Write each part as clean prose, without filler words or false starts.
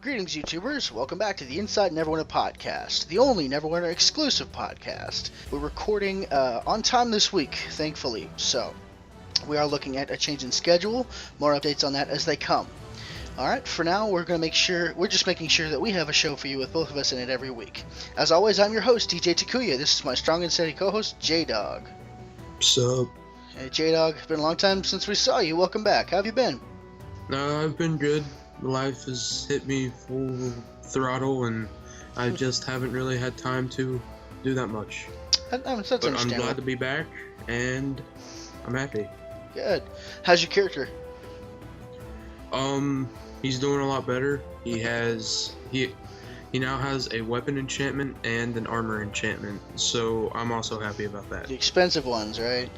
Greetings, YouTubers. Welcome back to the Inside Neverwinter podcast, the only Neverwinter exclusive podcast. We're recording on time this week, thankfully, so we are looking at a change in schedule. More updates on that as they come. Alright, for now, we're just making sure that we have a show for you with both of us in it every week. As always, I'm your host, DJTakuya. This is my strong and steady co-host, JDog. What's up? Hey, JDog, it's been a long time since we saw you. Welcome back. How have you been? I've been good. Life has hit me full throttle, and I just haven't really had time to do that much. That's but I'm understandable. glad to be back, and I'm happy. Good. How's your character? He's doing a lot better. He now has a weapon enchantment and an armor enchantment, so I'm also happy about that. The expensive ones, right?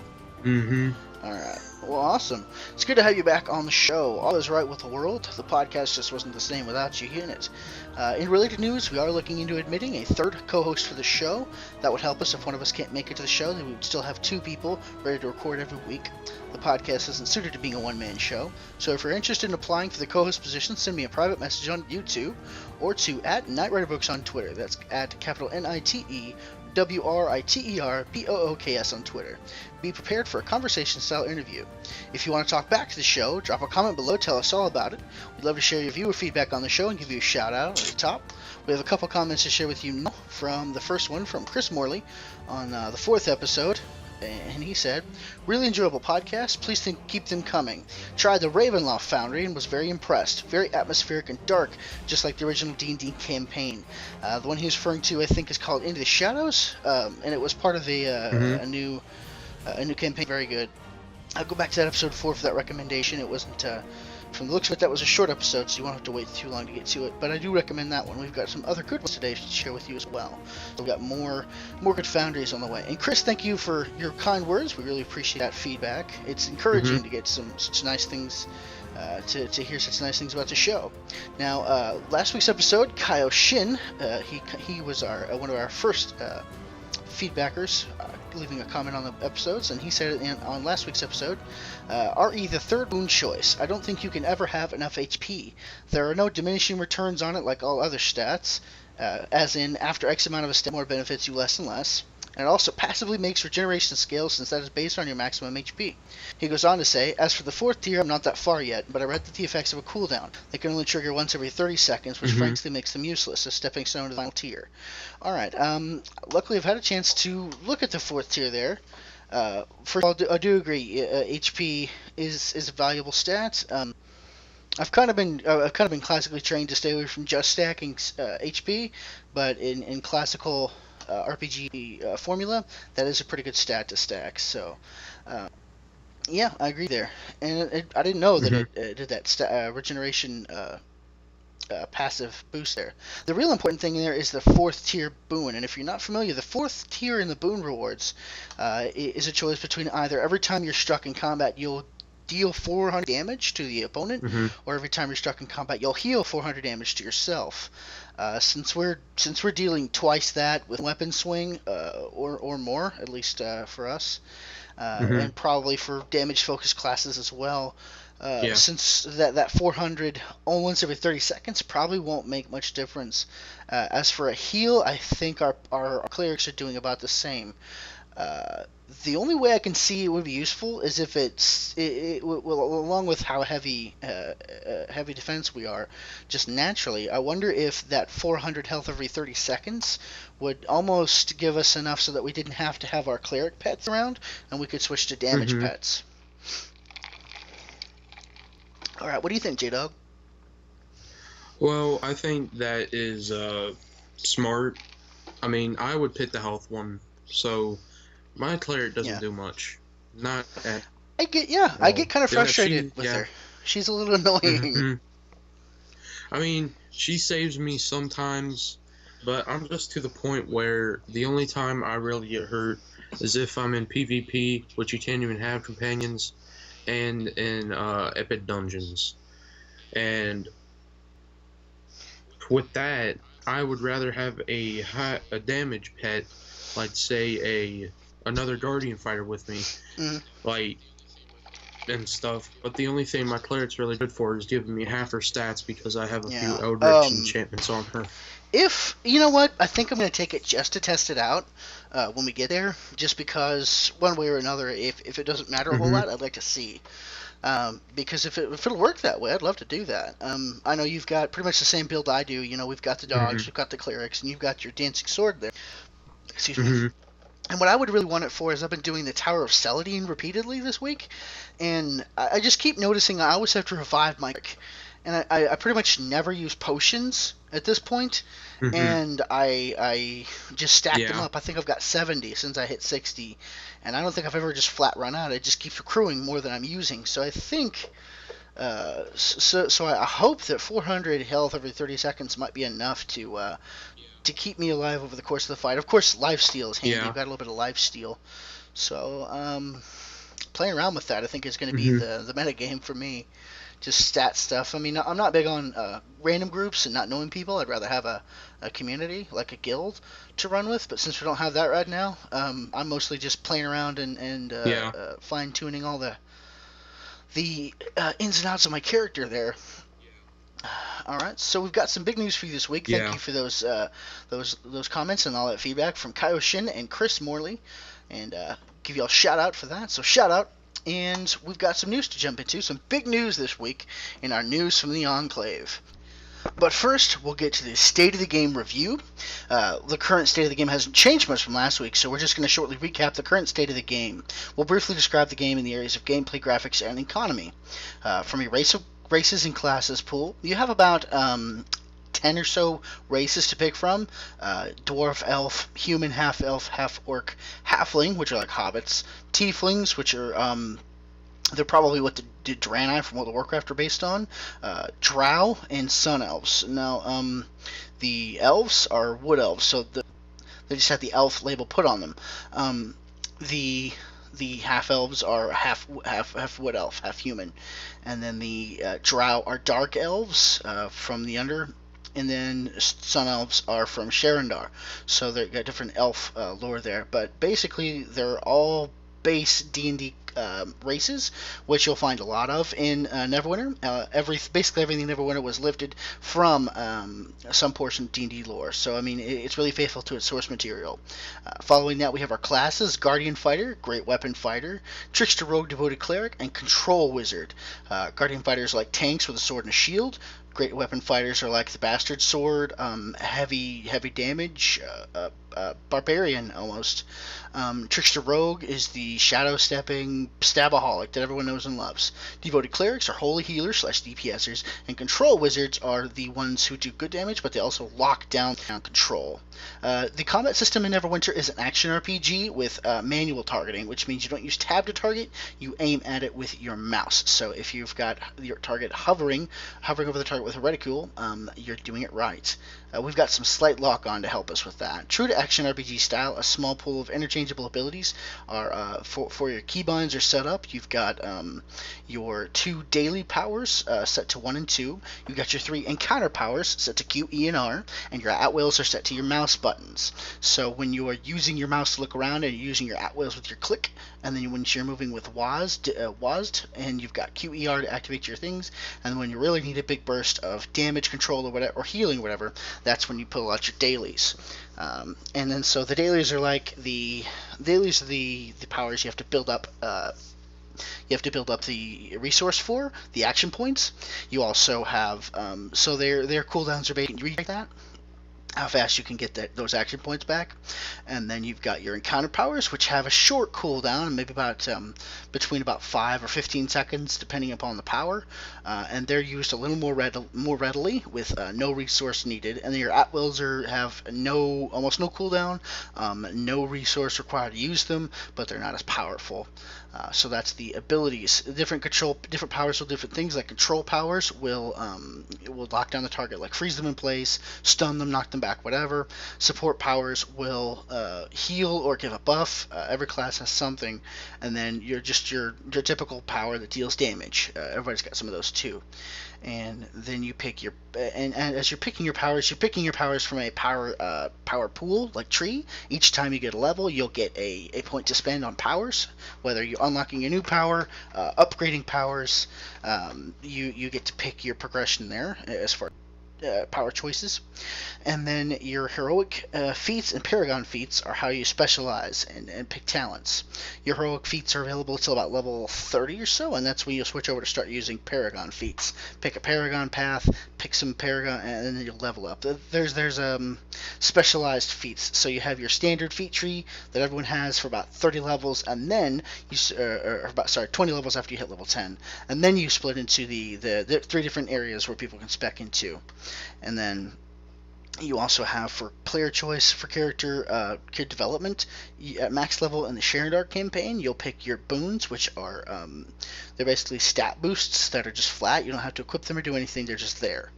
Mm-hmm. Alright. Well, awesome. It's good to have you back on the show. All is right with the world. The podcast just wasn't the same without you in it. In related news, we are looking into admitting a third co-host for the show. That would help us if one of us can't make it to the show. Then we would still have two people ready to record every week. The podcast isn't suited to being a one-man show. So if you're interested in applying for the co-host position, send me a private message on YouTube or to @NightRiderBooks on Twitter. That's @NITEWRITERBOOKS on Twitter. Be prepared for a conversation-style interview. If you want to talk back to the show, drop a comment below, tell us all about it. We'd love to share your viewer feedback on the show and give you a shout-out at the top. We have a couple comments to share with you now. From the first one from Chris Morley on the 4th episode. And he said, really enjoyable podcast, please keep them coming. Tried the Ravenloft Foundry and was very impressed. Very atmospheric and dark, just like the original D&D campaign. The one he was referring to, I think, is called Into the Shadows, and it was part of a new campaign. Very good. I'll go back to that episode 4 for that recommendation. It wasn't, from the looks of it, that was a short episode, so you won't have to wait too long to get to it. But I do recommend that one. We've got some other good ones today to share with you as well. So we've got more good Foundries on the way. And Chris, thank you for your kind words. We really appreciate that feedback. It's encouraging to get such nice things, to hear such nice things about the show. Now, last week's episode, Kyo Shin, he was one of our first feedbackers, leaving a comment on the episodes, and he said on last week's episode, RE the third boon choice. I don't think you can ever have enough HP. There are no diminishing returns on it like all other stats, as in after X amount of a stat more benefits you less and less. And it also passively makes regeneration scale since that is based on your maximum HP. He goes on to say, as for the 4th tier, I'm not that far yet, but I read that the effects of a cooldown. They can only trigger once every 30 seconds, which frankly makes them useless, a stepping stone to the final tier. Alright, luckily I've had a chance to look at the 4th tier there. First of all, I do agree, HP is a valuable stat. I've kind of been classically trained to stay away from just stacking HP, but in classical RPG formula, that is a pretty good stat to stack. So, yeah, I agree there. And I didn't know that it did that regeneration passive boost there. The real important thing there is the 4th tier boon. And if you're not familiar, the 4th tier in the boon rewards is a choice between either every time you're struck in combat, you'll deal 400 damage to the opponent, or every time you're struck in combat, you'll heal 400 damage to yourself. Since we're dealing twice that with weapon swing, or more, at least for us, and probably for damage-focused classes as well. Since that 400 once every 30 seconds probably won't make much difference. As for a heal, I think our clerics are doing about the same. The only way I can see it would be useful is if along with how heavy defense we are, just naturally, I wonder if that 400 health every 30 seconds would almost give us enough so that we didn't have to have our cleric pets around, and we could switch to damage pets. Alright, what do you think, JDog? Well, I think that is smart. I mean, I would pick the health one, so my cleric doesn't do much. Not at I get kind of frustrated with her. She's a little annoying. I mean, she saves me sometimes, but I'm just to the point where the only time I really get hurt is if I'm in PvP, which you can't even have companions, and in epic dungeons. And with that, I would rather have a damage pet, like say another guardian fighter with me. Like and stuff. But the only thing my cleric's really good for is giving me half her stats because I have a few Yeah. Eldritch enchantments on her. If you know what, I think I'm going to take it just to test it out when we get there. Just because one way or another, if it doesn't matter a whole lot, I'd like to see. Because if it'll work that way, I'd love to do that. I know you've got pretty much the same build I do. You know, we've got the dogs, we've got the clerics, and you've got your dancing sword there. Excuse me. And what I would really want it for is I've been doing the Tower of Celadine repeatedly this week, and I just keep noticing I always have to revive my and I pretty much never use potions at this point, and I just stacked them up. I think I've got 70 since I hit 60, and I don't think I've ever just flat run out. It just keeps accruing more than I'm using. So I think, so I hope that 400 health every 30 seconds might be enough to keep me alive over the course of the fight. Of course, lifesteal is handy. You've got a little bit of lifesteal. So playing around with that, I think, is going to be the meta game for me. Just stat stuff. I mean, I'm not big on random groups and not knowing people. I'd rather have a community, like a guild, to run with. But since we don't have that right now, I'm mostly just playing around and fine-tuning all the ins and outs of my character there. All right, so we've got some big news for you this week. Thank you for those comments and all that feedback from Kaioshin and Chris Morley, and give you all a shout out for that. So shout out, and we've got some news to jump into. Some big news this week in our news from the Enclave. But first, we'll get to the State of the Game review. The current state of the game hasn't changed much from last week, so we're just going to shortly recap the current state of the game. We'll briefly describe the game in the areas of gameplay, graphics, and economy. From a races and classes pool, you have about 10 or so races to pick from. Dwarf, elf, human, half-elf, half-orc, halfling, which are like hobbits, tieflings, which are they're probably what the Draenei from World of Warcraft are based on, drow, and sun elves. Now, the elves are wood elves, so they just have the elf label put on them. The half elves are half wood elf, half human, and then the drow are dark elves from the under, and then sun elves are from Sharandar. So they've got different elf lore there, but basically they're all base D&D races, which you'll find a lot of in Neverwinter. Basically everything in Neverwinter was lifted from some portion of D&D lore. So I mean, it's really faithful to its source material. Following that, we have our classes: Guardian Fighter, Great Weapon Fighter, Trickster Rogue, Devoted Cleric, and Control Wizard. Guardian Fighters are like tanks with a sword and a shield. Great Weapon Fighters are like the Bastard Sword, heavy damage, barbarian almost. Trickster Rogue is the shadow-stepping stabaholic that everyone knows and loves. Devoted Clerics are holy healers / DPSers, and Control Wizards are the ones who do good damage, but they also lock down control. The combat system in Neverwinter is an action RPG with manual targeting, which means you don't use tab to target, you aim at it with your mouse. So if you've got your target hovering over the target with a reticule, you're doing it right. We've got some slight lock-on to help us with that. True to action RPG style, a small pool of interchangeable abilities are for your keybinds are set up. You've got your 2 daily powers set to 1 and 2. You've got your 3 encounter powers set to Q, E, and R, and your at-wills are set to your mouse buttons. So when you are using your mouse to look around and you're using your at-wills with your click, and then when you're moving with WASD, and you've got Q, E, R to activate your things, and when you really need a big burst of damage control or whatever, or healing or whatever, that's when you pull out your dailies. And then so the dailies are like the powers you have to build up. You have to build up the resource for the action points. You also have so their cooldowns are based on that, how fast you can get those action points back. And then you've got your encounter powers, which have a short cooldown, maybe about between about 5 or 15 seconds, depending upon the power. And they're used a little more readily with no resource needed. And then your at-wills have almost no cooldown, no resource required to use them, but they're not as powerful. So that's the abilities. Different powers will do different things. Like control powers will lock down the target, like freeze them in place, stun them, knock them back, whatever. Support powers will heal or give a buff. Every class has something, and then your typical power that deals damage. Everybody's got some of those too. And then you pick your and as you're picking your powers from a power pool like tree. Each time you get a level, you'll get a point to spend on powers, whether you're unlocking a new power, upgrading powers. You get to pick your progression there as far power choices. And then your heroic feats and paragon feats are how you specialize and pick talents. Your heroic feats are available until about level 30 or so, and that's when you'll switch over to start using paragon feats. Pick a paragon path, pick some paragon, and then you'll level up. There's specialized feats. So you have your standard feat tree that everyone has for about 30 levels, and then you 20 levels after you hit level 10, and then you split into the 3 different areas where people can spec into. And then you also have for player choice for character development at max level in the Sharon Dark campaign. You'll pick your boons, which are they're basically stat boosts that are just flat. You don't have to equip them or do anything. They're just there.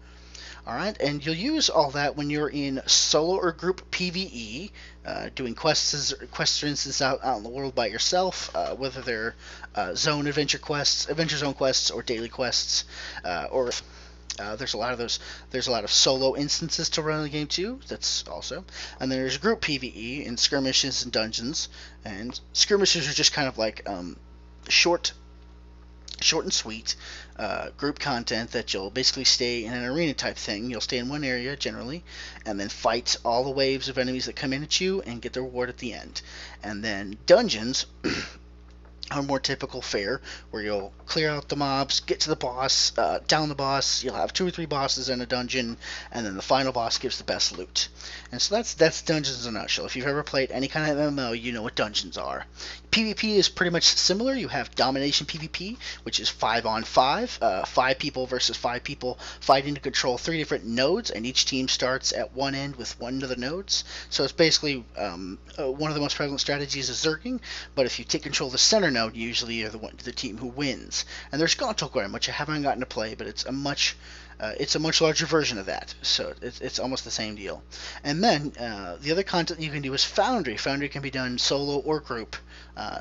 All right, and you'll use all that when you're in solo or group PvE, doing quests, for instance, out in the world by yourself, whether they're zone adventure zone quests, or daily quests, or there's a lot of those. There's a lot of solo instances to run in the game too. That's also, and then there's group PvE and skirmishes and dungeons. And skirmishes are just kind of like short and sweet group content that you'll basically stay in an arena type thing. You'll stay in one area generally, and then fight all the waves of enemies that come in at you and get the reward at the end. And then dungeons are more typical fare, where you'll clear out the mobs, get to the boss, down the boss. You'll have 2 or 3 bosses in a dungeon, and then the final boss gives the best loot. And so that's dungeons in a nutshell. If you've ever played any kind of MMO, you know what dungeons are. PvP is pretty much similar. You have domination PvP, which is 5 on 5, 5 people versus 5 people fighting to control 3 different nodes, and each team starts at one end with one of the nodes. So it's basically one of the most prevalent strategies is zerging, but if you take control of the center node, usually you're the team who wins. And there's Gauntled, which I haven't gotten to play, but it's a much larger version of that, so it's almost the same deal. And then the other content you can do is Foundry. Foundry can be done solo or group.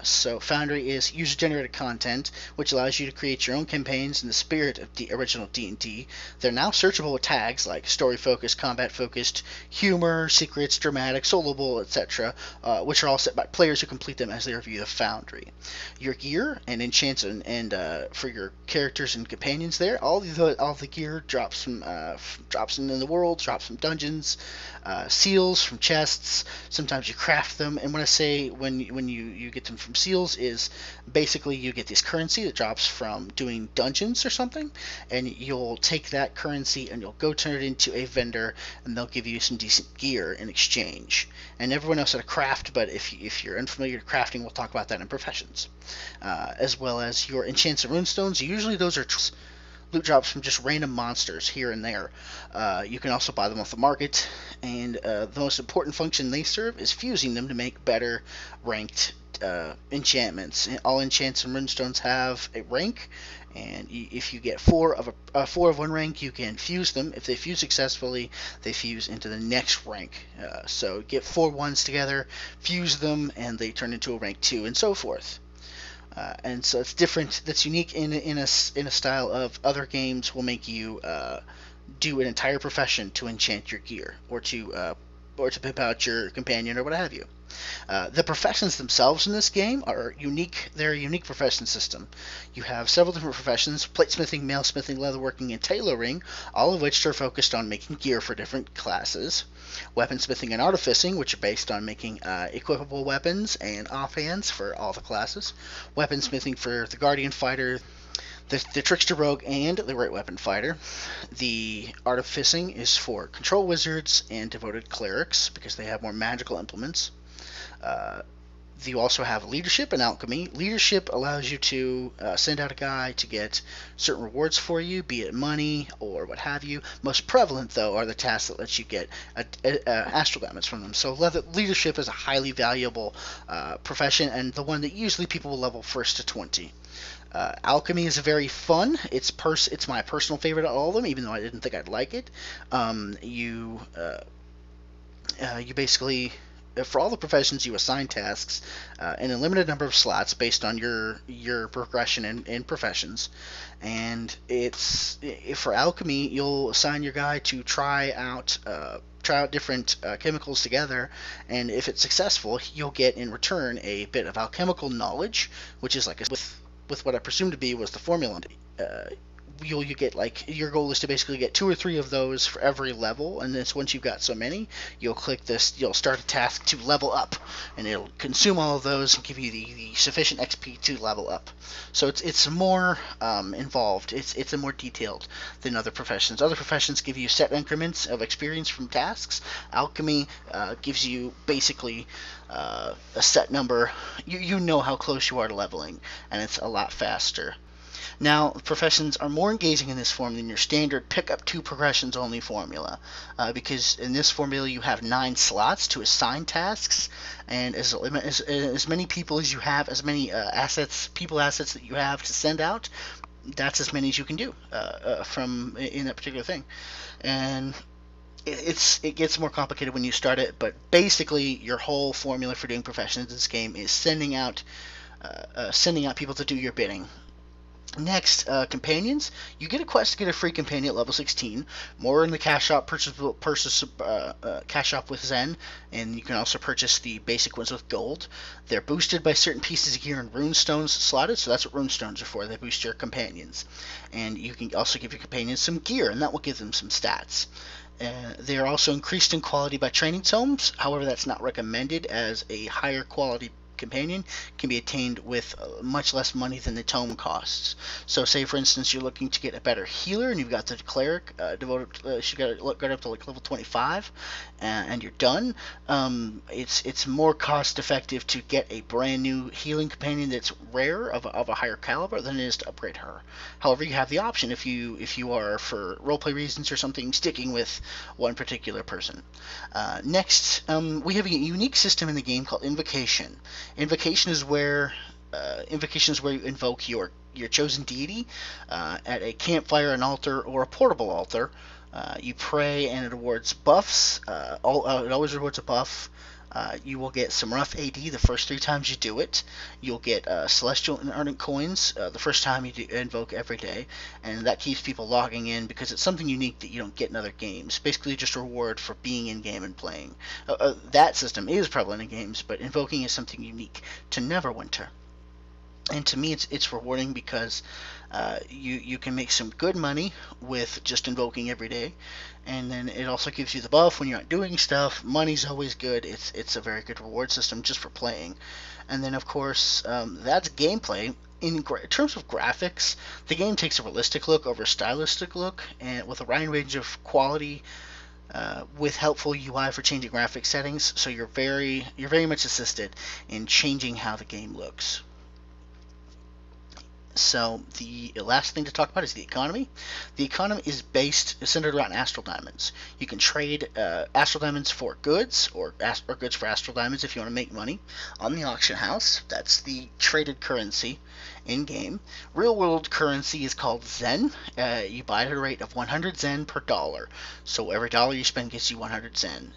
So Foundry is user-generated content, which allows you to create your own campaigns in the spirit of the original D&D. They're now searchable with tags like story-focused, combat-focused, humor, secrets, dramatic, soloable, etc., which are all set by players who complete them as they review the Foundry. Your gear and enchants and for your characters and companions there, all the gear drops from in the world, drops from dungeons, seals from chests. Sometimes you craft them, and when I say when you get them from seals is basically you get this currency that drops from doing dungeons or something, and you'll take that currency and you'll go turn it into a vendor, and they'll give you some decent gear in exchange. And everyone knows how to craft, but if you're unfamiliar with crafting, we'll talk about that in professions. As well as your enchants and runestones. Usually those are loot drops from just random monsters here and there. You can also buy them off the market, and the most important function they serve is fusing them to make better ranked enchantments. All enchants and runestones have a rank, and if you get 4 of one rank, you can fuse them. If they fuse successfully, they fuse into the next rank. So get 4 ones together, fuse them, and they turn into a rank 2, and so forth. And so it's different. That's unique in a style of other games will make you do an entire profession to enchant your gear or to pimp out your companion or what have you. The professions themselves in this game are unique. They're a unique profession system. You have several different professions: platesmithing, mailsmithing, leatherworking, and tailoring, all of which are focused on making gear for different classes. Weaponsmithing and artificing, which are based on making equipable weapons and offhands for all the classes. Weaponsmithing for the guardian fighter, the trickster rogue, and the great weapon fighter. The artificing is for control wizards and devoted clerics because they have more magical implements. You also have leadership and alchemy. Leadership allows you to send out a guy to get certain rewards for you, be it money or what have you. Most prevalent, though, are the tasks that let you get astral damage from them. So leadership is a highly valuable profession, and the one that usually people will level first to 20. Alchemy is very fun. It's my personal favorite of all of them, even though I didn't think I'd like it. You basically, for all the professions, you assign tasks in a limited number of slots based on your progression in professions. And it's for alchemy, you'll assign your guy to try out different chemicals together, and if it's successful, you'll get in return a bit of alchemical knowledge, which is like with what I presume to be was the formula. You get, like, your goal is to basically get 2 or 3 of those for every level, and then once you've got so many, you'll start a task to level up, and it'll consume all of those and give you the sufficient XP to level up. So it's more involved. It's a more detailed than other professions. Other professions give you set increments of experience from tasks. Alchemy gives you basically a set number. You know how close you are to leveling, and it's a lot faster. Now, professions are more engaging in this form than your standard pick up 2 progressions only formula, because in this formula you have 9 slots to assign tasks, and as many people as you have, as many assets that you have to send out, that's as many as you can do from in that particular thing. And it gets more complicated when you start it, but basically your whole formula for doing professions in this game is sending out people to do your bidding. Next, companions. You get a quest to get a free companion at level 16. More in the cash shop. Purchase cash shop with Zen, and you can also purchase the basic ones with gold. They're boosted by certain pieces of gear and rune stones slotted, so that's what rune stones are for. They boost your companions, and you can also give your companions some gear, and that will give them some stats. They are also increased in quality by training tomes. However, that's not recommended, as a higher quality companion can be attained with much less money than the tome costs. So say for instance you're looking to get a better healer, and you've got the cleric she got up to like level 25, and you're done. It's more cost effective to get a brand new healing companion that's rare of a higher caliber than it is to upgrade her. However, you have the option if you are, for roleplay reasons or something, sticking with one particular person. Next, we have a unique system in the game called Invocation. Invocation is where you invoke your chosen deity at a campfire, an altar, or a portable altar. You pray, and it awards buffs. It always rewards a buff. You will get some rough AD the first 3 times you do it. You'll get celestial and ardent coins the first time you invoke every day, and that keeps people logging in because it's something unique that you don't get in other games. Basically, just a reward for being in game and playing. That system is prevalent in games, but invoking is something unique to Neverwinter. And to me, it's rewarding because you can make some good money with just invoking every day, and then it also gives you the buff when you're not doing stuff. Money's always good. It's a very good reward system just for playing. And then of course that's gameplay. In terms of graphics, the game takes a realistic look over a stylistic look, and with a wide range of quality. With helpful UI for changing graphic settings, so you're very much assisted in changing how the game looks. So the last thing to talk about is the economy. The economy is centered around astral diamonds. You can trade astral diamonds for goods, or goods for astral diamonds if you want to make money on the auction house. That's the traded currency in game. Real world currency is called Zen. You buy at a rate of 100 Zen per dollar. So every dollar you spend gets you 100 Zen.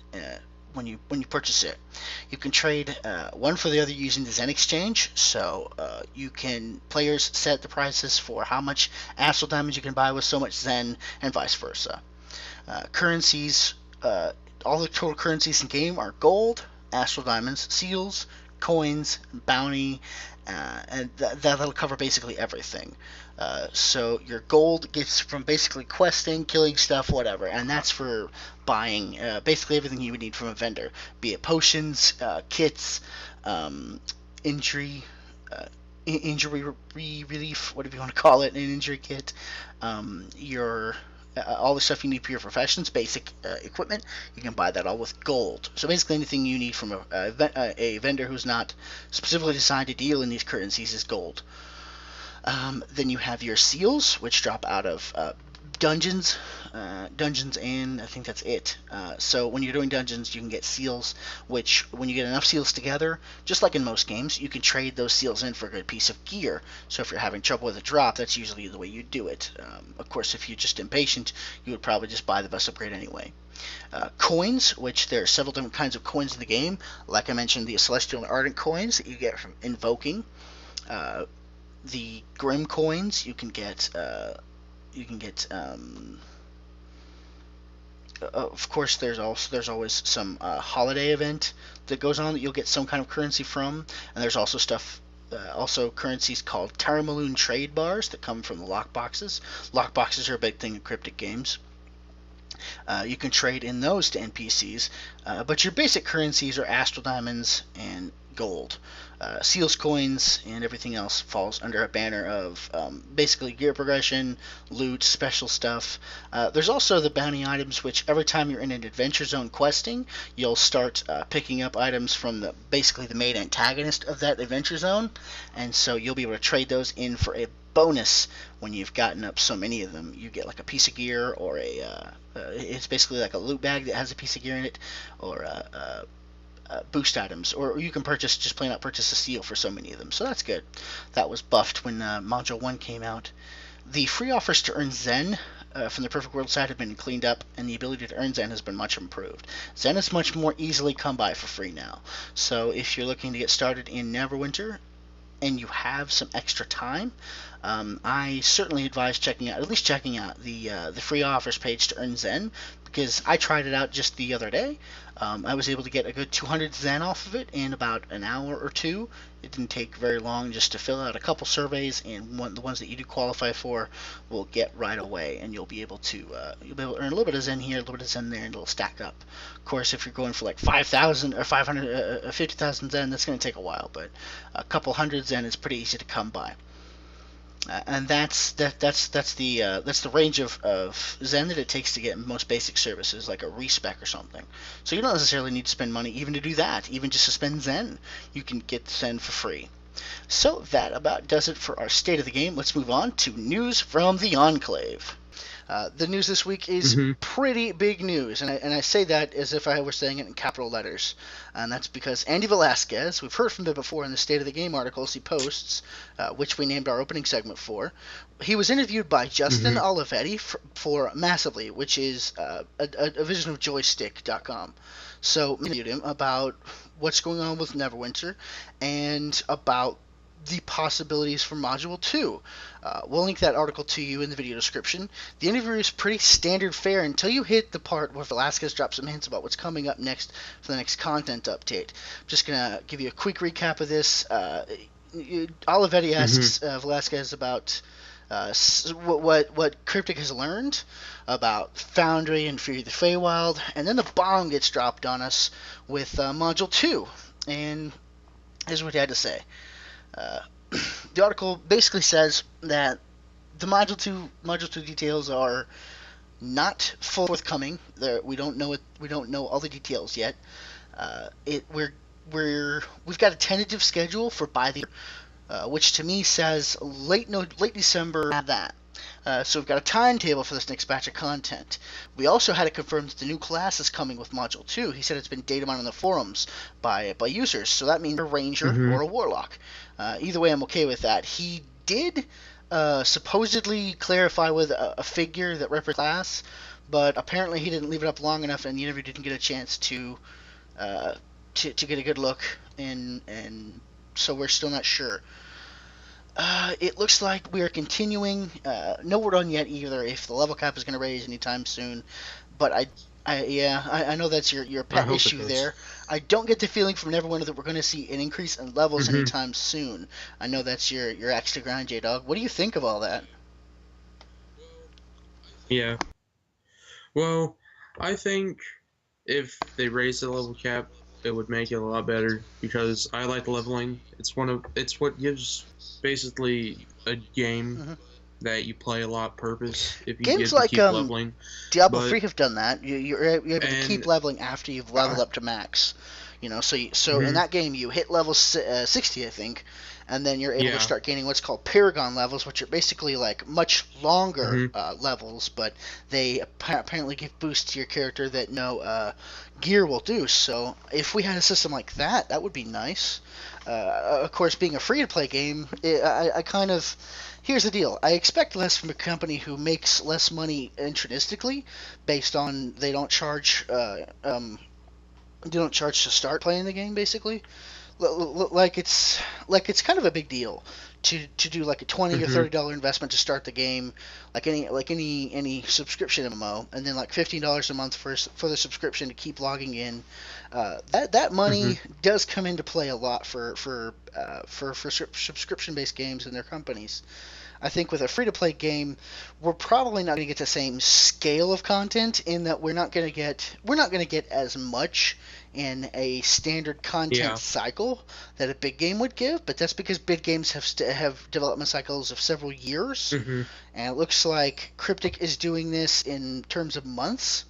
When you purchase it, you can trade one for the other using the Zen exchange. So players set the prices for how much astral diamonds you can buy with so much Zen, and vice versa. Currencies, all the total currencies in game are gold, astral diamonds, seals, coins, bounty, and that'll cover basically everything. So your gold gets from basically questing, killing stuff, whatever, and that's for buying basically everything you would need from a vendor, be it potions, kits, injury relief, whatever you want to call it, an injury kit, all the stuff you need for your professions, basic equipment. You can buy that all with gold. So basically anything you need from a vendor who's not specifically designed to deal in these currencies is gold. Then you have your seals, which drop out of dungeons, and I think that's it. So when you're doing dungeons, you can get seals, which when you get enough seals together, just like in most games, you can trade those seals in for a good piece of gear. So if you're having trouble with a drop, that's usually the way you do it. Of course, if you're just impatient, you would probably just buy the best upgrade anyway. Coins, which there are several different kinds of coins in the game. Like I mentioned, the Celestial and Ardent coins that you get from invoking. The Grim coins you can get. Of course, there's always some holiday event that goes on that you'll get some kind of currency from, and there's also stuff. Also, currencies called Taramaloon trade bars that come from the lockboxes. Lockboxes are a big thing in cryptic games. You can trade in those to NPCs, but your basic currencies are Astral Diamonds and gold. Seals coins and everything else falls under a banner of basically gear progression, loot, special stuff. There's also the bounty items, which every time you're in an adventure zone questing, you'll start picking up items from basically the main antagonist of that adventure zone, and so you'll be able to trade those in for a bonus when you've gotten up so many of them. You get like a piece of gear, or it's basically like a loot bag that has a piece of gear in it, or boost items, or you can just plain out purchase a seal for so many of them. So that's good. That was buffed when Module 1 came out. The free offers to earn Zen from the Perfect World side have been cleaned up, and the ability to earn Zen has been much improved. Zen is much more easily come by for free now. So if you're looking to get started in Neverwinter and you have some extra time, I certainly advise at least checking out the free offers page to earn Zen, because I tried it out just the other day. I was able to get a good 200 Zen off of it in about an hour or two. It didn't take very long just to fill out a couple surveys, and the ones that you do qualify for will get right away, and you'll be able to earn a little bit of Zen here, a little bit of Zen there, and it'll stack up. Of course, if you're going for like 5,000 or 50,000 Zen, that's going to take a while, but a couple hundred Zen is pretty easy to come by. And that's the range of Zen that it takes to get most basic services like a respec or something. So you don't necessarily need to spend money even to do that. Even just to spend Zen, you can get Zen for free. So that about does it for our state of the game. Let's move on to news from the Enclave. The news this week is pretty big news, and I say that as if I were saying it in capital letters, and that's because Andy Velasquez, we've heard from him before in the State of the Game articles he posts, which we named our opening segment for. He was interviewed by Justin Olivetti for Massively, which is a division of Joystick.com. So we interviewed him about what's going on with Neverwinter and about the possibilities for Module 2. We'll link that article to you in the video description. The interview is pretty standard fare until you hit the part where Velasquez drops some hints about what's coming up next for the next content update. I'm just going to give you a quick recap of this. Olivetti asks Velasquez about what Cryptic has learned about Foundry and Fury of the Feywild, and then the bomb gets dropped on us with Module 2. And here's what he had to say. The article basically says that the Module 2 details are not forthcoming. We don't know it. We don't know all the details yet. We've got a tentative schedule for by the year, which to me says late December. That. So we've got a timetable for this next batch of content. We also had it confirmed that the new class is coming with Module 2. He said it's been data mined on the forums by users, so that means a Ranger or a Warlock. Either way, I'm okay with that. He did supposedly clarify with a figure that represents class, but apparently he didn't leave it up long enough, and the interview didn't get a chance to get a good look, and so we're still not sure. It looks like we are continuing. No word on yet either if the level cap is going to raise anytime soon. But I know that's your pet issue there. I don't get the feeling from Neverwinter that we're going to see an increase in levels anytime soon. I know that's your axe to grind, JDog. What do you think of all that? Yeah. Well, I think if they raise the level cap, it would make it a lot better, because I like leveling. It's what gives basically a game that you play a lot purpose if you games get to like keep leveling. Diablo 3 have done that. You're able to keep leveling after you've leveled up to max. So in that game you hit level 60, I think, and then you're able to start gaining what's called Paragon Levels, which are basically like much longer levels, but they apparently give boosts to your character that no gear will do. So if we had a system like that, that would be nice. Of course, being a free-to-play game, I kind of... Here's the deal. I expect less from a company who makes less money intrinsically, based on they don't charge to start playing the game, basically. Like it's kind of a big deal to do like a $20 or $30 investment to start the game, like any subscription MMO, and then like $15 a month for the subscription to keep logging in. That money does come into play a lot for subscription-based games and their companies. I think with a free-to-play game, we're probably not going to get the same scale of content, in that we're not going to get as much in a standard content cycle that a big game would give. But that's because big games have development cycles of several years, and it looks like Cryptic is doing this in terms of months,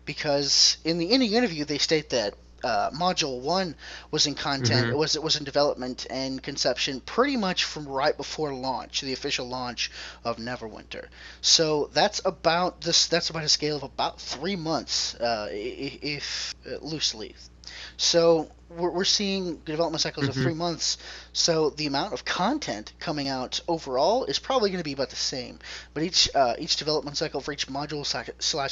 because in the interview they state that Module 1 was in content. It was in development and conception pretty much from right before launch, the official launch of Neverwinter. So that's about a scale of about 3 months, if loosely. So we're seeing development cycles of 3 months. So the amount of content coming out overall is probably going to be about the same. But each development cycle for each module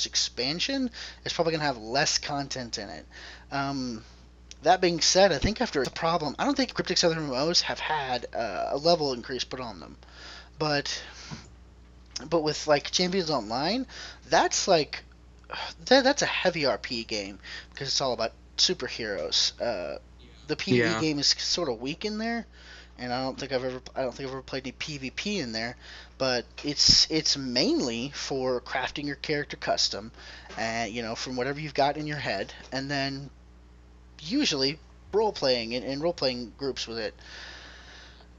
/ expansion is probably going to have less content in it. That being said, I think after the problem, I don't think Cryptic's other MMOs have had a level increase put on them. But with like Champions Online, that's a heavy RP game, because it's all about superheroes. The PvE game is sort of weak in there, and I don't think I've ever played any PvP in there. But it's mainly for crafting your character custom, from whatever you've got in your head, and then usually role playing and role playing groups with it.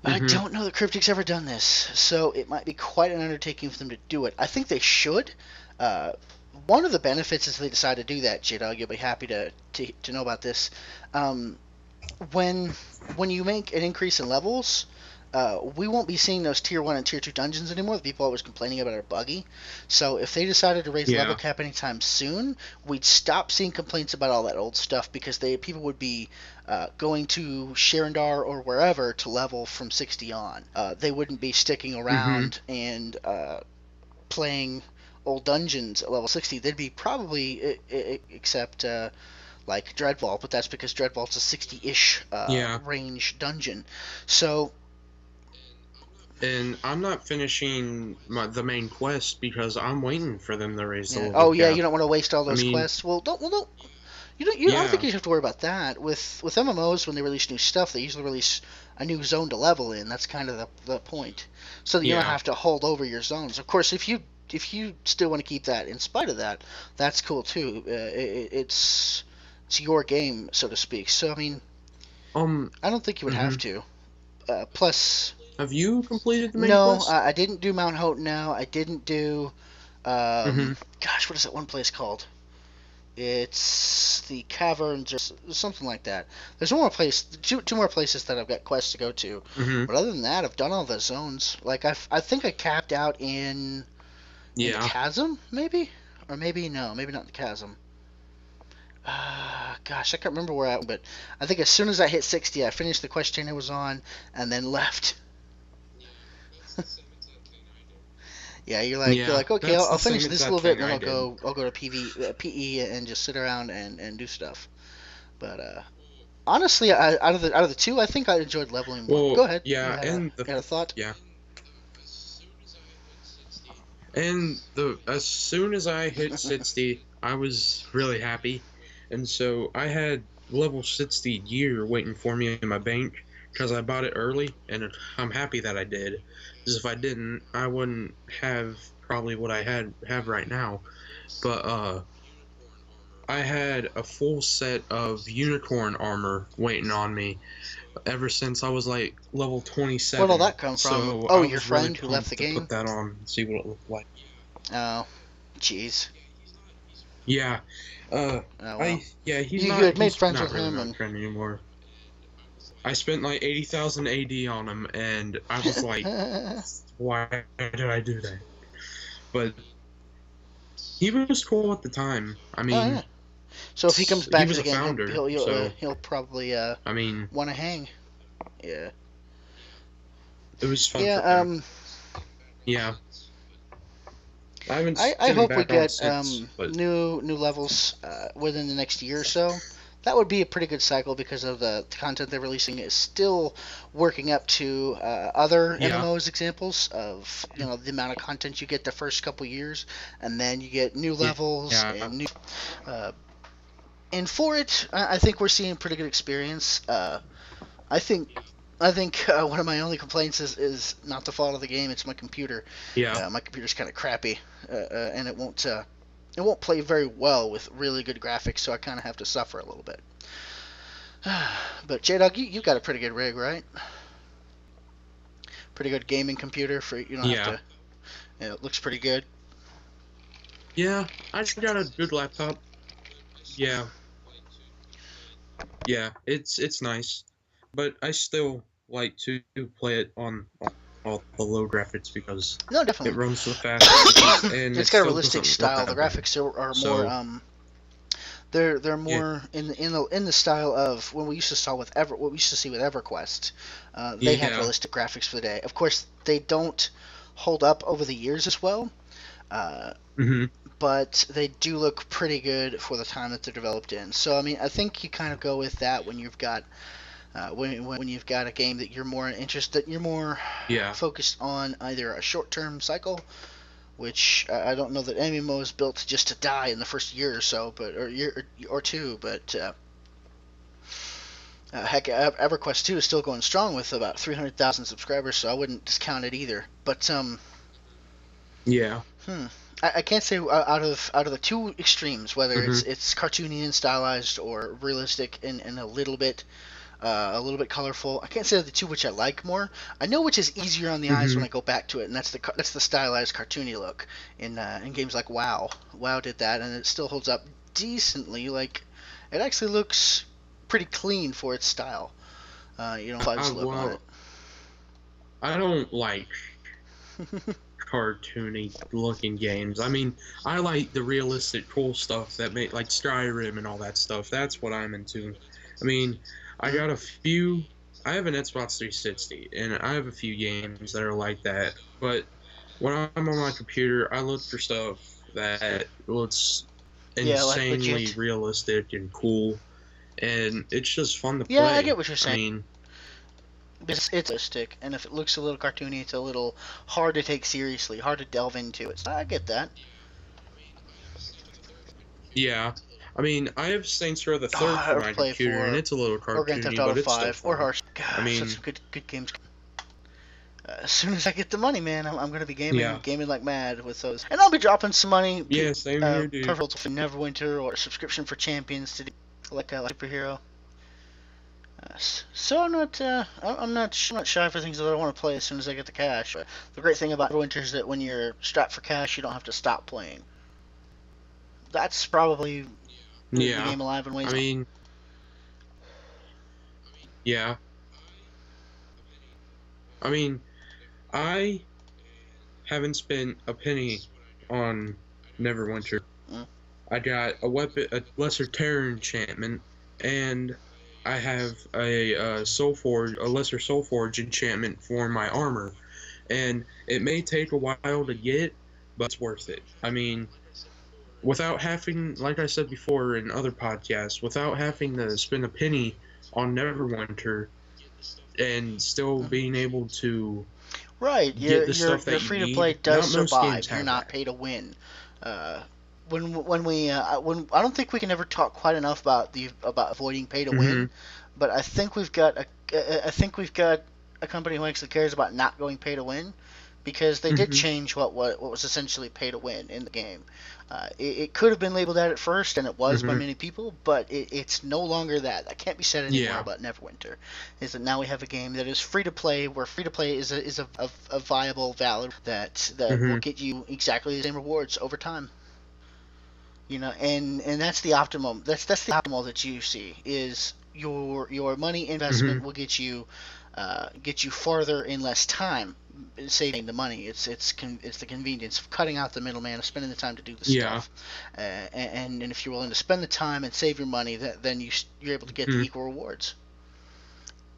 I don't know that Cryptic's ever done this, so it might be quite an undertaking for them to do it. I think they should. One of the benefits is they decide to do that, JDog. You'll be happy to know about this. When you make an increase in levels, we won't be seeing those tier 1 and tier 2 dungeons anymore. The people always complaining about are buggy. So if they decided to raise level cap anytime soon, we'd stop seeing complaints about all that old stuff, because people would be going to Sherendar or wherever to level from 60 on. They wouldn't be sticking around and playing old dungeons at level 60. They'd be probably, except like Dreadvault, but that's because Dreadvault's a 60-ish range dungeon. So... And I'm not finishing the main quest because I'm waiting for them to raise the level. Oh yeah, you don't want to waste all those quests. Well, don't. You don't. I don't think you have to worry about that. With MMOs, when they release new stuff, they usually release a new zone to level in. That's kind of the point, so that you don't have to hold over your zones. Of course, if you still want to keep that in spite of that, that's cool too. It's your game, so to speak. So I mean, I don't think you would have to. Plus. Have you completed the main quest? No, I didn't do Mount Hotenau. I didn't do... Gosh, what is that one place called? It's the Caverns or something like that. There's one more place, two more places that I've got quests to go to. But other than that, I've done all the zones. Like, I think I capped out in the Chasm, maybe? Or maybe not in the Chasm. Gosh, I can't remember where I... But I think as soon as I hit 60, I finished the quest chain I was on, and then left. Yeah, you're like okay, I'll finish this a little bit, and then I'll go to PE and just sit around and do stuff. But honestly, out of the two, I think I enjoyed leveling more. Go ahead. Yeah, you had a thought? Yeah. And as soon as I hit 60, I was really happy, and so I had level 60 gear waiting for me in my bank because I bought it early, and I'm happy that I did. Because if I didn't, I wouldn't have probably what I have right now. But I had a full set of unicorn armor waiting on me ever since I was like level 27. Where did all that come from? So oh, your friend who left the game? Put that on and see what it looked like. Oh, jeez. Yeah. Well. He's you not. had made friends not with really him my and friend anymore. I spent like 80,000 AD on him, and I was like, why did I do that? But he was cool at the time. I Oh yeah. mean, So if he comes he back to was the a game, founder, so he'll probably I mean, want to hang. Yeah. it was fun Yeah. for him. Yeah. I haven't I seen him hope we back on get since, but new levels within the next year or so. That would be a pretty good cycle because of the content they're releasing is still working up to other yeah, MMOs examples of the amount of content you get the first couple years, and then you get new levels yeah, and new. Uh, and for it, I think we're seeing pretty good experience. I think one of my only complaints is not the fault of the game; it's my computer. yeah. My computer's kind of crappy, and it won't play very well with really good graphics, so I kind of have to suffer a little bit. But JDog, you got a pretty good rig, right? Pretty good gaming computer for you don't have Yeah. to. It looks pretty good. Yeah, I got a good laptop. Yeah. Yeah, it's nice. But I still like to play it on all the low graphics because No, it definitely. runs the fastest and it It's got a still realistic doesn't look style. The that bad. graphics are more So, they're yeah, more in the style of when we used to saw with what we used to see with EverQuest. They had yeah. realistic graphics for the day. Of course, they don't hold up over the years as well, uh, Mhm. but they do look pretty good for the time that they're developed in. So I mean, I think you kind of go with that when you've got when you've got a game that you're more Yeah. focused on either a short-term cycle, which I don't know that MMO is built just to die in the first year or so, but or year or two. But heck, EverQuest 2 is still going strong with about 300,000 subscribers, so I wouldn't discount it either. But Yeah. hmm, I can't say out of the two extremes, whether it's Mhm. it's cartoony and stylized or realistic and a little bit colorful. I can't say the two which I like more. I know which is easier on the eyes when Mhm. I go back to it, and that's the stylized, cartoony look in games like WoW. WoW did that, and it still holds up decently. Like it actually looks pretty clean for its style. Fudge look on Well, I don't like it. cartoony looking games. I mean, I like the realistic cool stuff that make like Skyrim and all that stuff. That's what I'm into. I mean, I Mm. got a few I have an Xbox 360 and I have a few games that are like that. But when I'm on my computer, I look for stuff that looks Yeah, like insanely legit. realistic and cool and it's just fun to Yeah, I get play. what you're I saying. mean, It's realistic, and if it looks a little cartoony, it's a little hard to take seriously, hard to delve into it. So I get that. yeah. I mean, I have Saints Row the Oh, Third for I my play computer, and for it's a little or Grand Theft cartoony, Auto but it's still 5 or fun. Hearthstone. I God, such mean, good games. As soon as I get the money, man, I'm gonna be yeah, gaming like mad with those, and I'll be dropping some money. yeah, same here, dude. Perfect for Neverwinter or a subscription for Champions to do like a superhero. So I'm not shy for things that I want to play as soon as I get the cash. But the great thing about Neverwinter is that when you're strapped for cash, you don't have to stop playing. That's probably the Yeah, game alive in I ways. mean, yeah, I mean, I haven't spent a penny on Neverwinter. Mm. I got a lesser terror enchantment, and I have a lesser soul forge enchantment for my armor, and it may take a while to get, but it's worth it. I mean, without having, like I said before in other podcasts, without having to spend a penny on Neverwinter and still Mhm. being able to Right, get the stuff your that you free to play need. does Not most games survive. You're have not that. pay to win. Uh, when I don't think we can ever talk quite enough about avoiding pay to Hmm. win, but I think we've got a company who actually cares about not going pay to win, because they did Hmm. change what was essentially pay to win in the game. It could have been labeled that at first, and it was by Hmm. many people, but it's no longer that. That can't be said anymore Yeah. about Neverwinter. Is that now we have a game that is free to play, where free to play is a viable, valid that will Hmm. get you exactly the same rewards over time. And that's the optimum. That's the optimal that you see is your money investment will get you farther in less time, saving the money. It's the convenience of cutting out the middleman, of spending the time to do the stuff. And if you're willing to spend the time and save your money, then you're able to get the equal rewards.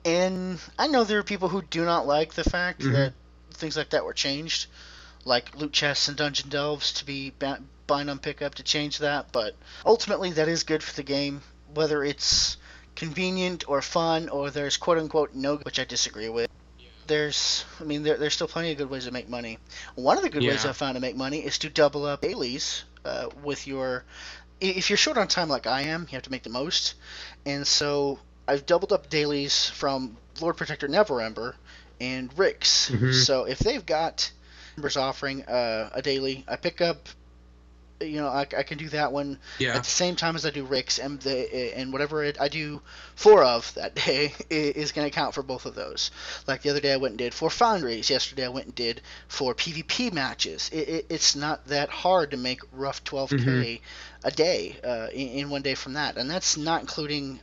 And I know there are people who do not like the fact that things like that were changed, like loot chests and dungeon delves to be bind on pickup to change that, but ultimately that is good for the game, whether it's convenient or fun or there's quote unquote no, which I disagree with. There's still plenty of good ways to make money. One of the good ways I've found to make money is to double up dailies with your. If you're short on time like I am, you have to make the most, and so I've doubled up dailies from Lord Protector Neverwinter and Rick's. So if they've got members offering a daily, I pick up. I can do that one at the same time as I do Rick's, and whatever I do 4 of that day is going to count for both of those. Like the other day I went and did 4 Foundries. Yesterday I went and did 4 PvP matches. It's not that hard to make rough 12k a day in one day from that, and that's not including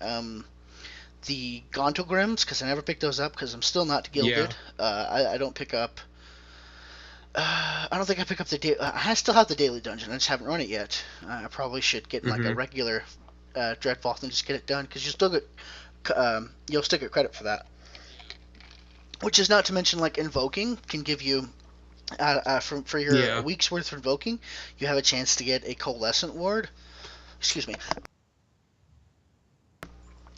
the Gauntlegrims, because I never picked those up because I'm still not gilded. I don't pick up. I don't think I pick up the I still have the daily dungeon. I just haven't run it yet. I probably should get in like a regular Dreadvault and just get it done, because you'll still get credit for that. Which is not to mention, like, invoking can give you for your week's worth of invoking, you have a chance to get a coalescent ward. Excuse me.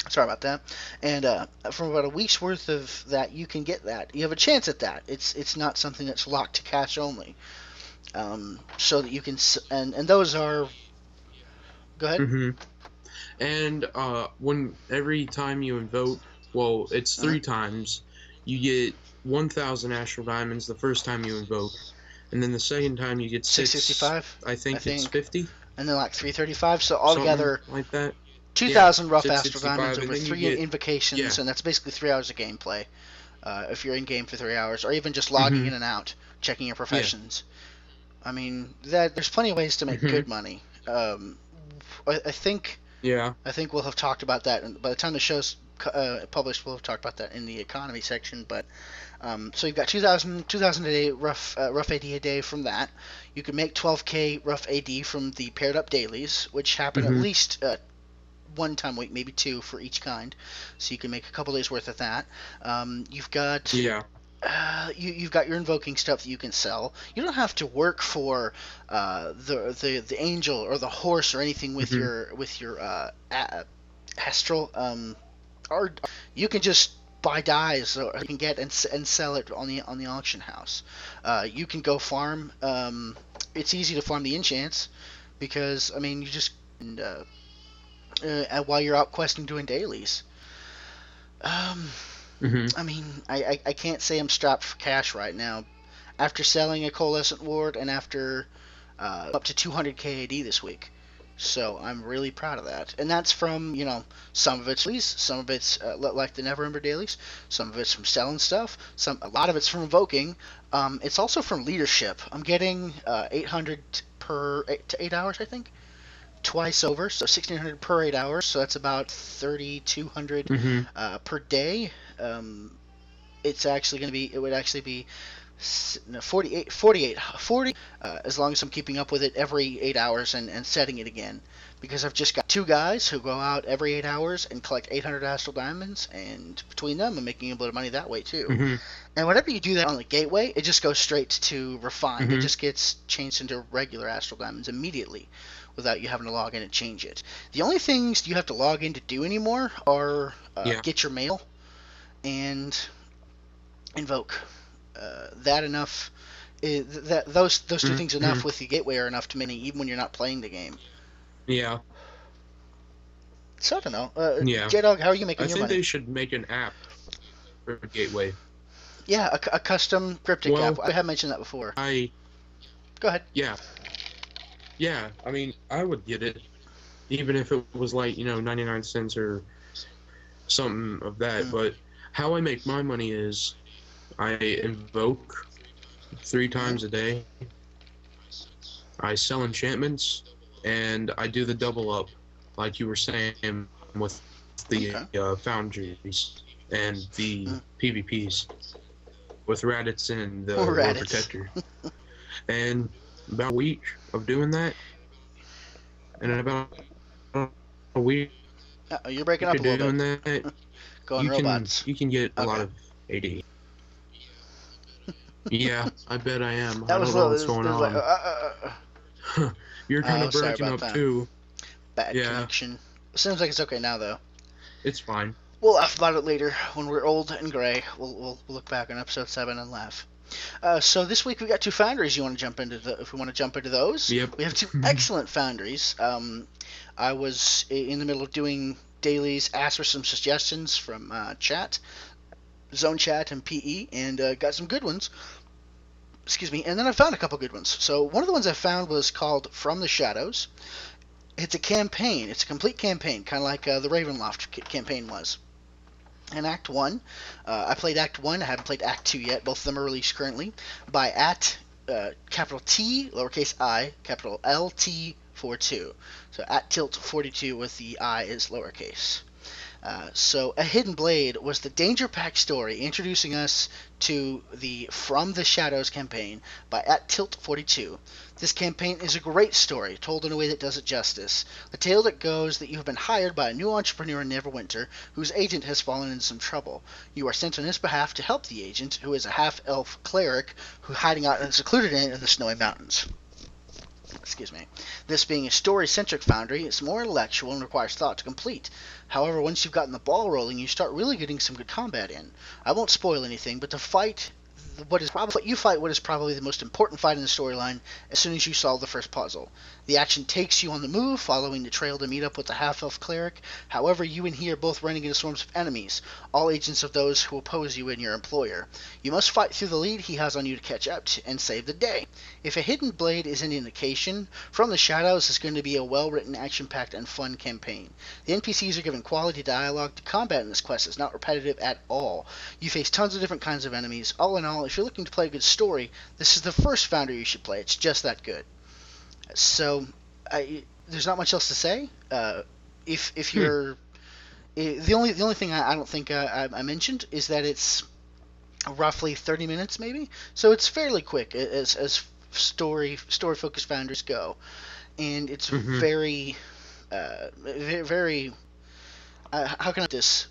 Sorry about that. And from about a week's worth of that, you can get that. You have a chance at that. It's not something that's locked to cash only. So that you can... And those are... Go ahead. And when every time you invoke... Well, it's 3 times. You get 1,000 astral diamonds the first time you invoke. And then the second time you get 665. I think it's 50. And then like 335. So altogether... Something like that. 2,000 rough astral diamonds over 3 invocations, and that's basically 3 hours of gameplay. If you're in game for 3 hours, or even just logging in and out, checking your professions. I mean, there's plenty of ways to make good money. I think we'll have talked about that, and by the time the show's published, we'll have talked about that in the economy section. But so you've got 2,000 a day rough AD a day from that. You can make 12k rough AD from the paired up dailies, which happen at least 1 time a week, maybe 2 for each kind, so you can make a couple days worth of that. You've got you've got your invoking stuff that you can sell. You don't have to work for the angel or the horse or anything with your astral. Or you can just buy dyes, or you can get and sell it on the auction house. You can go farm. It's easy to farm the enchants, because I mean you just while you're out questing doing dailies. I mean, I can't say I'm strapped for cash right now. After selling a coalescent ward and after up to 200k AD this week. So I'm really proud of that. And that's from, some of it's dailies, some of it's like the Neverwinter dailies, some of it's from selling stuff, a lot of it's from invoking. It's also from leadership. I'm getting 800 per 8 hours, I think. Twice over, so 1,600 per 8 hours, so that's about 3,200 per day. It's actually going to be, it would actually be 40 as long as I'm keeping up with it every 8 hours and setting it again, because I've just got 2 guys who go out every 8 hours and collect 800 astral diamonds, and between them I'm making a bit of money that way too. And whenever you do that on the gateway, it just goes straight to refined. It just gets changed into regular astral diamonds immediately, without you having to log in and change it. The only things you have to log in to do anymore are get your mail and invoke. Those 2 things enough with the gateway are enough to make, even when you're not playing the game. Yeah. So I don't know. JDog, how are you making your money? I think they should make an app for gateway. Yeah, a custom cryptic app. I have mentioned that before. Go ahead. Yeah, I mean, I would get it, even if it was like, 99 cents or something of that. But how I make my money is I invoke 3 times a day, I sell enchantments, and I do the double up, like you were saying, with the Okay. Foundries and the Mm. PvPs with Raditz and the Lord Raditz. Protector. And about a week of doing that, and about a week You're breaking up of a little bit. doing that, Going you can robots. get a lot Okay. of AD. Yeah, I bet I am. That I was don't a know little. what's going It was like. on. You're kind Oh, of sorry breaking about up that. too. Bad Yeah, connection. Seems like it's okay now, though. it's fine. We'll laugh about it later when we're old and gray. We'll look back on episode 7 and laugh. So this week we got 2 foundries. You want to jump into if we want to jump into those? Yep. We have 2 excellent foundries. I was in the middle of doing dailies, asked for some suggestions from chat, zone chat, and PE, and got some good ones. Excuse me. And then I found a couple good ones. So one of the ones I found was called From the Shadows. It's a campaign. It's a complete campaign, kind of like the Ravenloft campaign was. And Act 1, I played Act 1, I haven't played Act 2 yet, both of them are released currently, by capital T, lowercase I, capital LT 42. So at tilt 42 with the I is lowercase. So A Hidden Blade was the Danger Pack story introducing us to the From the Shadows campaign by at tilt 42. This campaign is a great story, told in a way that does it justice. A tale that goes that you have been hired by a new entrepreneur in Neverwinter whose agent has fallen into some trouble. You are sent on his behalf to help the agent, who is a half-elf cleric who hiding out in a secluded inn in the snowy mountains. Excuse me. This being a story-centric Foundry, it's more intellectual and requires thought to complete. However, once you've gotten the ball rolling, you start really getting some good combat in. I won't spoil anything, but you fight what is probably the most important fight in the storyline as soon as you solve the first puzzle. The action takes you on the move, following the trail to meet up with the half-elf cleric. However, you and he are both running into swarms of enemies, all agents of those who oppose you and your employer. You must fight through the lead he has on you to catch up and save the day. If A Hidden Blade is any indication, From the Shadows is going to be a well-written, action-packed, and fun campaign. The NPCs are given quality dialogue. The combat in this quest is not repetitive at all. You face tons of different kinds of enemies. All in all, if you're looking to play a good story, this is the first Foundry you should play. It's just that good. So, there's not much else to say. If you're the only thing I don't think I mentioned is that it's roughly 30 minutes maybe, so it's fairly quick as story focused Foundries go, and it's very very how can I put this?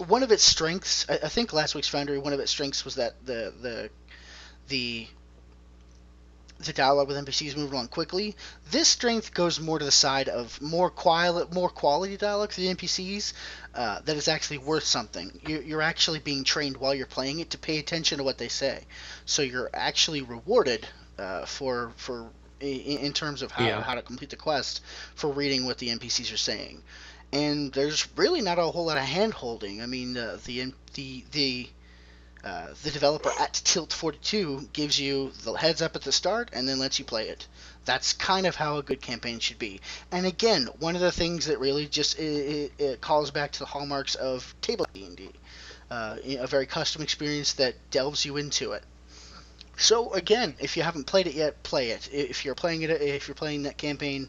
One of its strengths, I think last week's Foundry, one of its strengths was that the dialogue with NPCs moved along quickly. This strength goes more to the side of more quality dialogue for the NPCs that is actually worth something. You're actually being trained while you're playing it to pay attention to what they say, so you're actually rewarded in terms of how to complete the quest for reading what the NPCs are saying. And there's really not a whole lot of hand holding. I mean, the developer at Tilt 42 gives you the heads up at the start and then lets you play it. That's kind of how a good campaign should be. And again, one of the things that really just it calls back to the hallmarks of table D&D, a very custom experience that delves you into it. So again, if you haven't played it yet, play it. If you're playing that campaign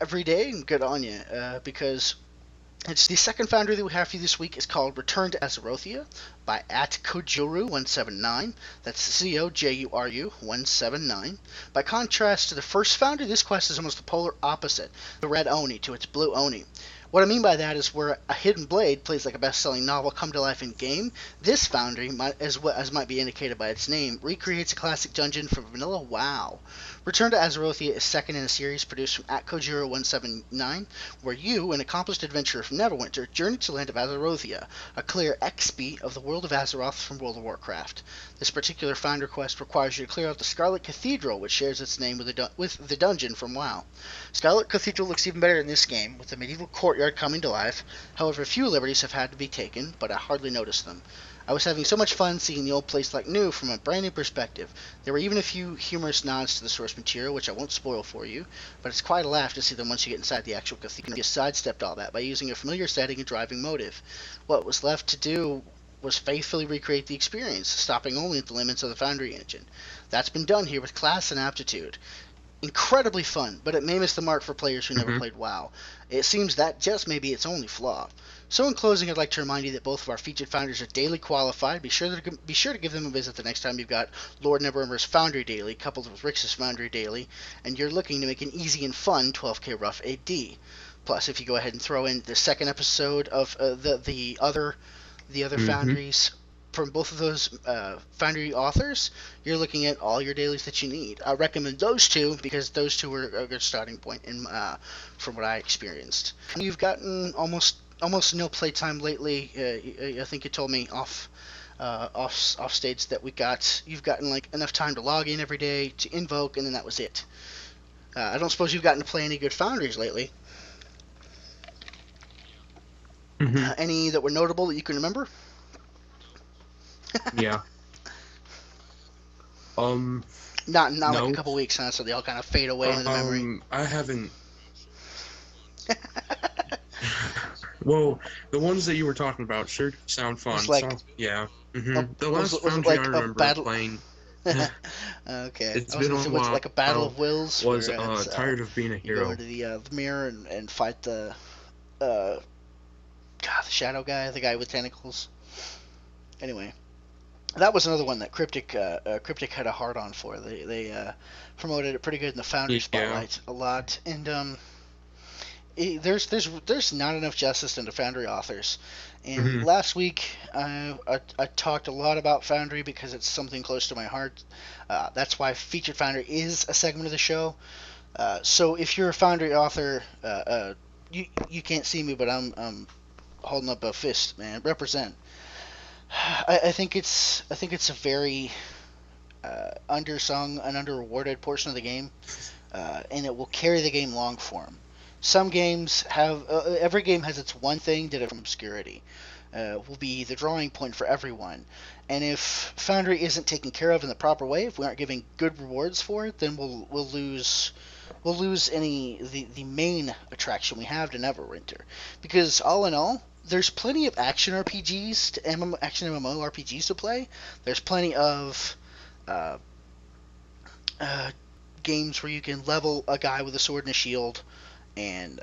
every day, good on you, because it's the second Foundry that we have for you this week. Is called Return to Azerothia by @Kojuru179. That's COJURU179. By contrast to the first Foundry, this quest is almost the polar opposite, the red Oni to its blue Oni. What I mean by that is where A Hidden Blade plays like a best-selling novel come to life in game, this Foundry, as might be indicated by its name, recreates a classic dungeon from vanilla WoW. Return to Azerothia is second in a series produced from @Kojiro179, where you, an accomplished adventurer from Neverwinter, journey to the land of Azerothia, a clear XP of the world of Azeroth from World of Warcraft. This particular Founder quest requires you to clear out the Scarlet Cathedral, which shares its name with the dungeon from WoW. Scarlet Cathedral looks even better in this game, with the medieval courtyard coming to life. However, a few liberties have had to be taken, but I hardly noticed them. I was having so much fun seeing the old place like new from a brand new perspective. There were even a few humorous nods to the source material, which I won't spoil for you, but it's quite a laugh to see them once you get inside the actual cathedral. You just sidestepped all that by using a familiar setting and driving motive. What was left to do was faithfully recreate the experience, stopping only at the limits of the Foundry engine. That's been done here with class and aptitude. incredibly fun, but it may miss the mark for players who never Mhm. played WoW. It seems that just may be its only flaw. So in closing, I'd like to remind you that both of our featured founders are daily qualified. Be sure to give them a visit the next time you've got Lord Neverwinter's Foundry Daily coupled with Rix's Foundry Daily, and you're looking to make an easy and fun 12k rough AD. Plus, if you go ahead and throw in the second episode of the other Mhm. Foundries from both of those Foundry authors, you're looking at all your dailies that you need. I recommend those two because those two are a good starting point from what I experienced. You've gotten almost no playtime lately. I think you told me off stage that you've gotten like enough time to log in every day to invoke, and then that was it. I don't suppose you've gotten to play any good Foundries lately. Mhm. Any that were notable that you can remember? Yeah. Not like a No. couple weeks, huh? So they all kind of fade away into the memory. I haven't. Well, the ones that you were talking about sure sound fun. like Yeah. a, The last was it Foundry I like a remember battle? playing. Okay, It's I was been gonna a say, was it like a battle while. of wills Was where it's tired of being a you go hero. into the mirror and fight uh the shadow guy, the guy with tentacles. Anyway, that was another one that Cryptic had a hard on for. They promoted it pretty good in the Foundry Yeah. spotlight a lot, and there's not enough justice into Foundry authors. And Mhm. last week, I talked a lot about Foundry because it's something close to my heart. That's why Featured Foundry is a segment of the show. So if you're a Foundry author, you can't see me, but I'm holding up a fist, man. Represent. I think it's a very undersung and underrewarded portion of the game, and it will carry the game long form. Some games have every game has its one thing that from obscurity will be the drawing point for everyone. And if Foundry isn't taken care of in the proper way, if we aren't giving good rewards for it, then we'll lose the main attraction we have to Neverwinter. Because all in all, there's plenty of action RPGs action MMO RPGs to play. There's plenty of uh, uh, games where you can level a guy with a sword and a shield and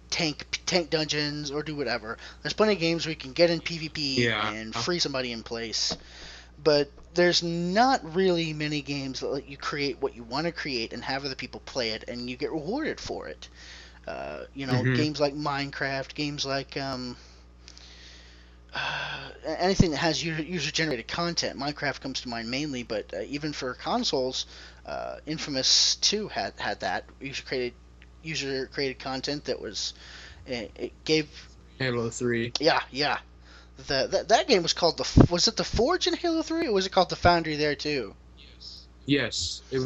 tank dungeons or do whatever. There's plenty of games where you can get in PvP Yeah. and free somebody in place, but there's not really many games that let you create what you want to create and have other people play it and you get rewarded for it. Mhm. Games like Minecraft, games like anything that has user-generated content. Minecraft comes to mind mainly, but even for consoles, Infamous 2 had that user-created content that was it gave. Halo 3. Yeah. That game was called was it the Forge in Halo 3 or was it called the Foundry there too? Yes, it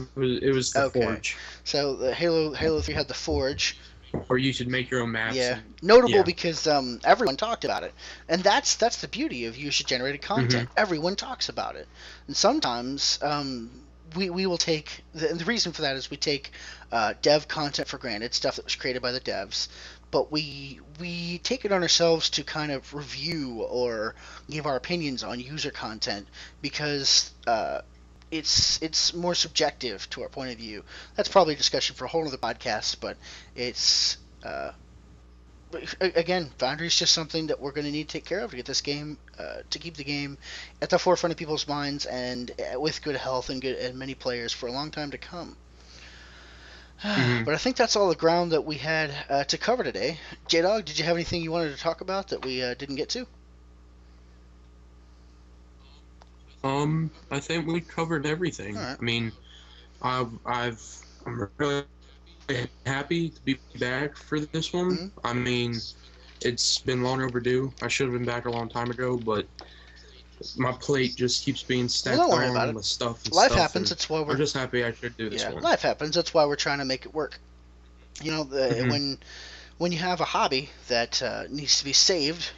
was the Okay, Forge. so the Halo 3 had the Forge. Or you should make your own maps Yeah, and notable yeah. because everyone talked about it, and that's the beauty of user-generated content. Mhm. Everyone talks about it, and sometimes we will take the reason for that is we take dev content for granted, stuff that was created by the devs, but we take it on ourselves to kind of review or give our opinions on user content because it's more subjective to our point of view. That's probably a discussion for a whole other podcast, but it's again, Foundry is just something that we're going to need to take care of to get this game, to keep the game at the forefront of people's minds and with good health and many players for a long time to come. Mhm. But I think that's all the ground that we had to cover today. JDog, did you have anything you wanted to talk about that we didn't get to? I think we covered everything. All right. I mean, I'm really happy to be back for this one. Mm-hmm. I mean, it's been long overdue. I should have been back a long time ago, but my plate just keeps being Well, don't stacked worry about on it. with stuff and Life stuff, happens. and That's why I'm we're just happy I could do this yeah. one. Life happens. That's why we're trying to make it work. Hmm. When you have a hobby that needs to be saved,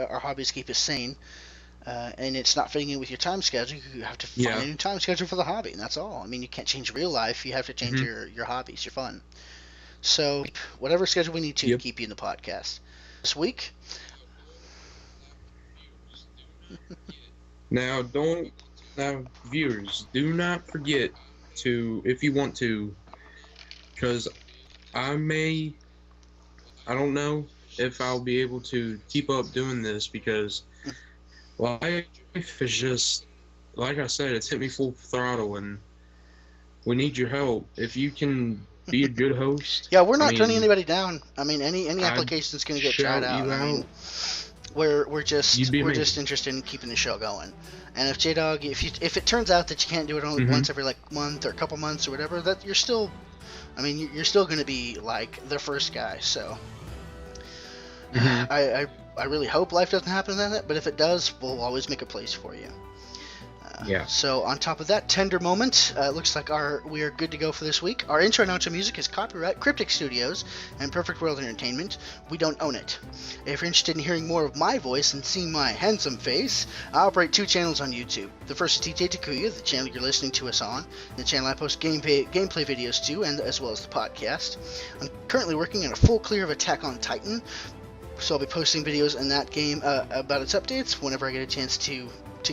our hobbies keep us sane. And it's not fitting in with your time schedule, you have to find Yeah. a new time schedule for the hobby, and that's all. I mean, you can't change real life, you have to change Hmm. your hobbies, your fun. So, whatever schedule we need to Yep. keep you in the podcast. This week, Now, viewers, do not forget to, if you want to, because I don't know if I'll be able to keep up doing this, because life is just, like I said, it's hit me full throttle, and we need your help. If you can be a good host. Yeah, we're not turning anybody down. I mean, any application that's going to get tried out. You I mean, we're just interested in keeping the show going. And if JDog, if it turns out that you can't do it only once every month or a couple months or whatever, that you're still going to be like the first guy. So I really hope life doesn't happen to that, but if it does, we'll always make a place for you. Yeah. So on top of that tender moment, looks like we are good to go for this week. Our intro and outro music is copyright Cryptic Studios and Perfect World Entertainment. We don't own it. If you're interested in hearing more of my voice and seeing my handsome face, I operate 2 channels on YouTube. The first is DJTakuya, the channel you're listening to us on, the channel I post gameplay videos to, and as well as the podcast. I'm currently working on a full clear of Attack on Titan, so I'll be posting videos in that game about its updates whenever I get a chance to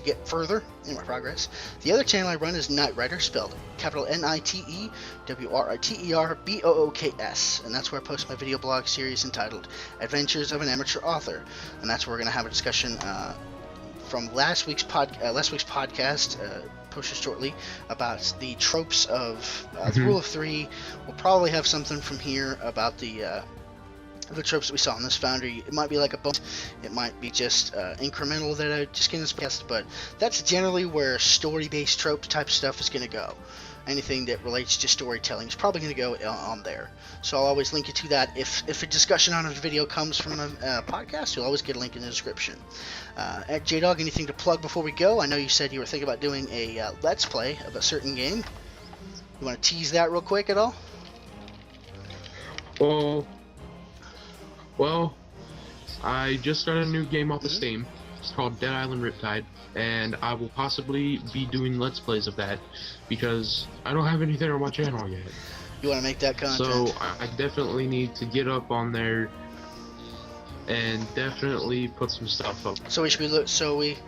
get further in my progress. The other channel I run is Nightwriter, spelled capital NITEWRITERBOOKS, and that's where I post my video blog series entitled Adventures of an Amateur Author, and that's where we're going to have a discussion from last week's podcast, posted shortly, about the tropes of the Rule of 3. We'll probably have something from here about the tropes that we saw in this Foundry. It might be like a bonus, it might be just incremental that I just get in this podcast, but that's generally where story-based trope type stuff is going to go. Anything that relates to storytelling is probably going to go on there. So I'll always link you to that. If a discussion on a video comes from a podcast, you'll always get a link in the description. At JDog, anything to plug before we go? I know you said you were thinking about doing a Let's Play of a certain game. You want to tease that real quick at all? Well, I just got a new game off of Steam. It's called Dead Island Riptide, and I will possibly be doing Let's Plays of that, because I don't have anything on my channel yet. You want to make that content? So I definitely need to get up on there and definitely put some stuff up. So we should be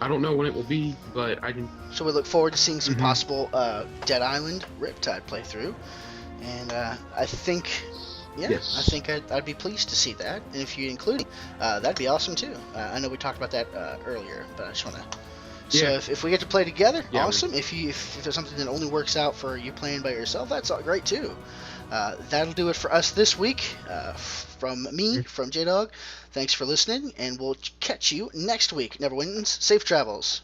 I don't know when it will be, but I can. So we look forward to seeing some possible Dead Island Riptide playthrough, and I think. Yeah, yes. I think I'd be pleased to see that, and if you include that'd be awesome too. I know we talked about that earlier, but I just want to. So if we get to play together, awesome. If there's something that only works out for you playing by yourself, that's all great too. That'll do it for us this week. From me, from JDog. Thanks for listening, and we'll catch you next week. Neverwinter, safe travels.